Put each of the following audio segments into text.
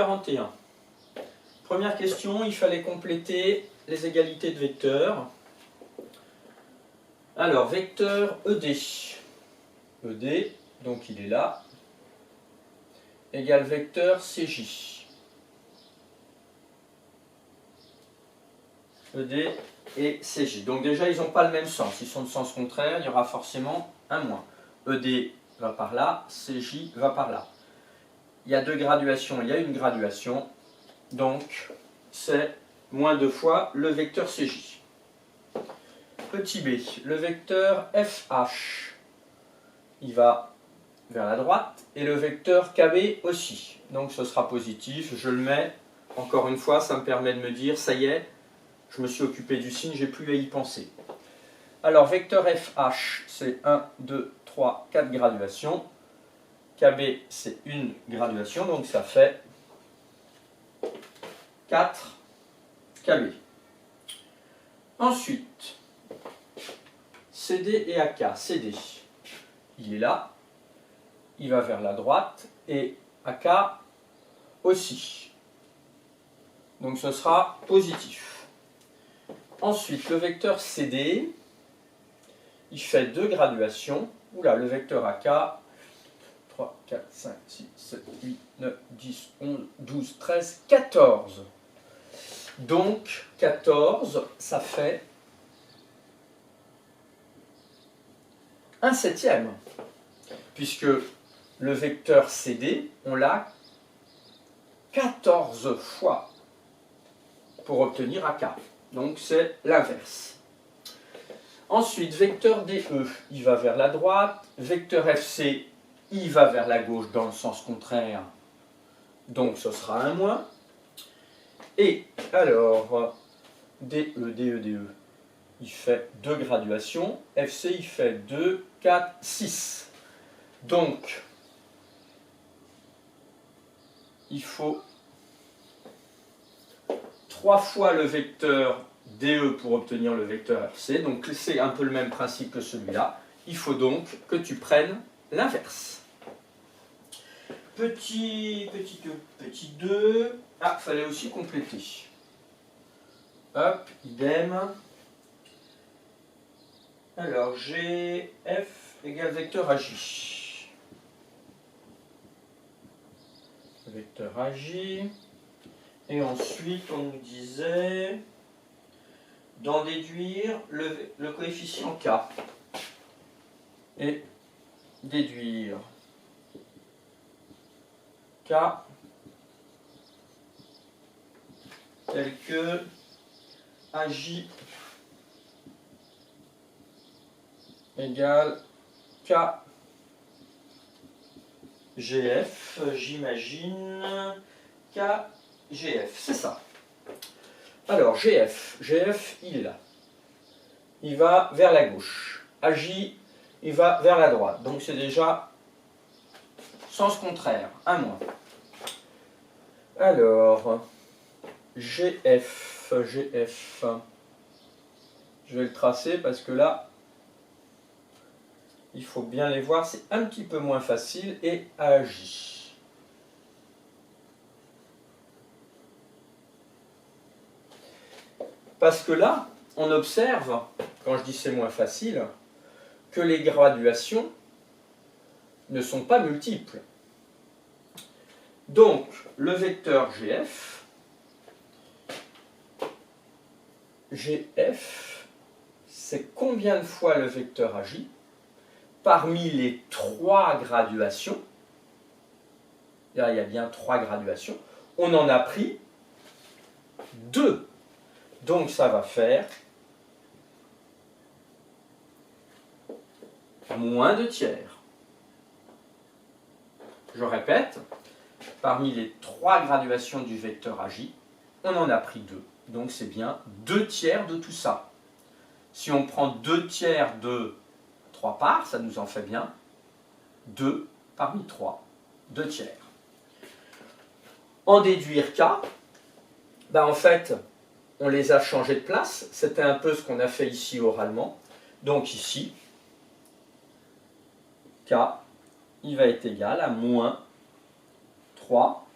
41. Première question, il fallait compléter les égalités de vecteurs. Alors, vecteur ED. ED, donc il est là, égale vecteur CJ. ED et CJ. Donc déjà, ils n'ont pas le même sens. Ils sont de sens contraire, il y aura forcément un moins. ED va par là, CJ va par là. Il y a deux graduations, il y a une graduation. Donc, c'est moins 2 fois le vecteur CJ. Petit b, le vecteur FH, il va vers la droite, et le vecteur KB aussi. Donc ce sera positif, je le mets. Encore une fois, ça me permet de me dire, ça y est, je me suis occupé du signe, j'ai plus à y penser. Alors, vecteur FH, c'est 1, 2, 3, 4 graduations. KB, c'est une graduation, donc ça fait 4 KB. Ensuite, CD et AK. CD, il est là, il va vers la droite, et AK aussi. Donc ce sera positif. Ensuite, le vecteur CD, il fait deux graduations. Oula, le vecteur AK, 3, 4, 5, 6, 7, 8, 9, 10, 11, 12, 13, 14. Donc, 14, ça fait un septième. Puisque le vecteur CD, on l'a 14 fois pour obtenir AK. Donc, c'est l'inverse. Ensuite, vecteur DE, il va vers la droite. Vecteur FC, il va vers la gauche dans le sens contraire. Donc, ce sera un moins. Et alors, DE, il fait deux graduations. FC, il fait 2, 4, 6. Donc, il faut 3 fois le vecteur DE pour obtenir le vecteur FC. Donc, c'est un peu le même principe que celui-là. Il faut donc que tu prennes l'inverse. Petit 2. Ah, il fallait aussi compléter. Hop, idem. Alors, GF égale vecteur AJ. Vecteur AJ. Et ensuite, on nous disait d'en déduire le coefficient K. Et déduire K tel que AJ égale KGF, j'imagine KGF, c'est ça. Alors GF, il est là. Il va vers la gauche. AJ, il va vers la droite. Donc c'est déjà sens contraire, un moins. Alors, GF, je vais le tracer parce que là, il faut bien les voir, c'est un petit peu moins facile, et AJ. Parce que là, on observe, quand je dis c'est moins facile, que les graduations ne sont pas multiples. Donc, le vecteur GF, c'est combien de fois le vecteur AJ? Parmi les 3 graduations, là il y a bien 3 graduations, on en a pris 2. Donc ça va faire moins 2 tiers. Je répète, parmi les 3 graduations du vecteur AJ, on en a pris 2. Donc c'est bien 2 tiers de tout ça. Si on prend 2 tiers de 3 parts, ça nous en fait bien 2 parmi 3, 2 tiers. En déduire K, ben en fait, on les a changés de place. C'était un peu ce qu'on a fait ici oralement. Donc ici, K, il va être égal à moins 3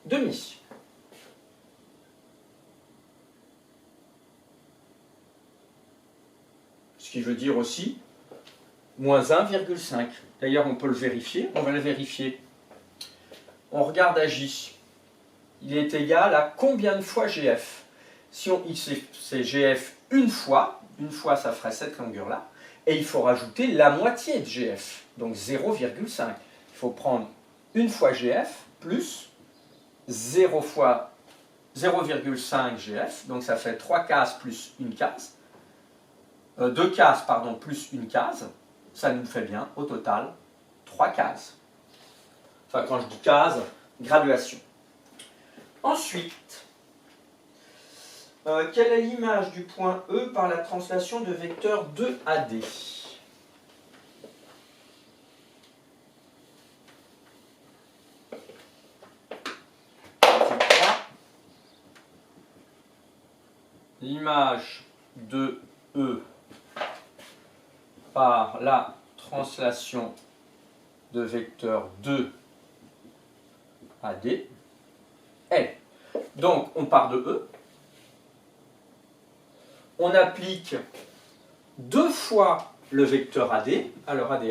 demi. Ce qui veut dire aussi moins 1,5. D'ailleurs, on peut le vérifier. On va le vérifier. On regarde à J. Il est égal à combien de fois GF? Si on X c'est GF une fois ça ferait cette longueur-là. Et il faut rajouter la moitié de GF, donc 0,5. Il faut prendre une fois GF plus 0 fois 0,5 GF, donc ça fait 3 cases plus une case. 2 cases, pardon, plus une case. Ça nous fait bien, au total, 3 cases. Enfin, quand je dis case, graduation. Ensuite, quelle est l'image du point E par la translation de vecteur 2AD? L'image de E par la translation de vecteur 2AD est. Donc, on part de E. On applique 2 fois le vecteur AD. Alors, AD,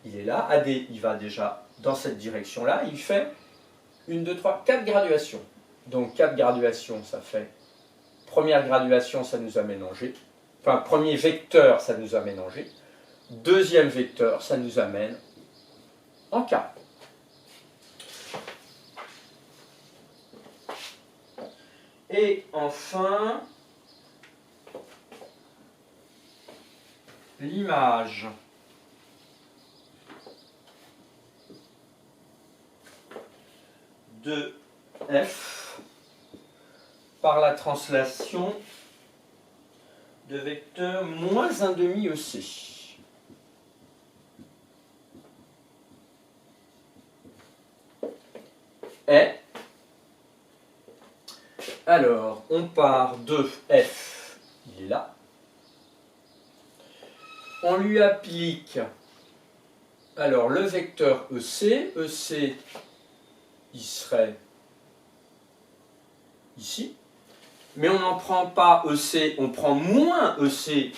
il est là. AD, il va déjà dans cette direction-là. Il fait 1, 2, 3, 4 graduations. Donc, 4 graduations, ça fait... Première graduation, ça nous amène en G. Enfin, premier vecteur, ça nous amène en G. Deuxième vecteur, ça nous amène en K. Et enfin, l'image de F par la translation de vecteur moins 1,5 EC. Est. Alors, on part de F, il est là. On lui applique alors le vecteur EC. EC, il serait ici. Mais on n'en prend pas EC, on prend moins EC.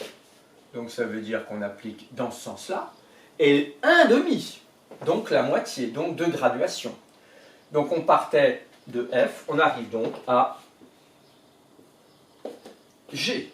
Donc ça veut dire qu'on applique dans ce sens-là. Et 1,5, donc la moitié, donc 2 graduations. Donc on partait de F, on arrive donc à G.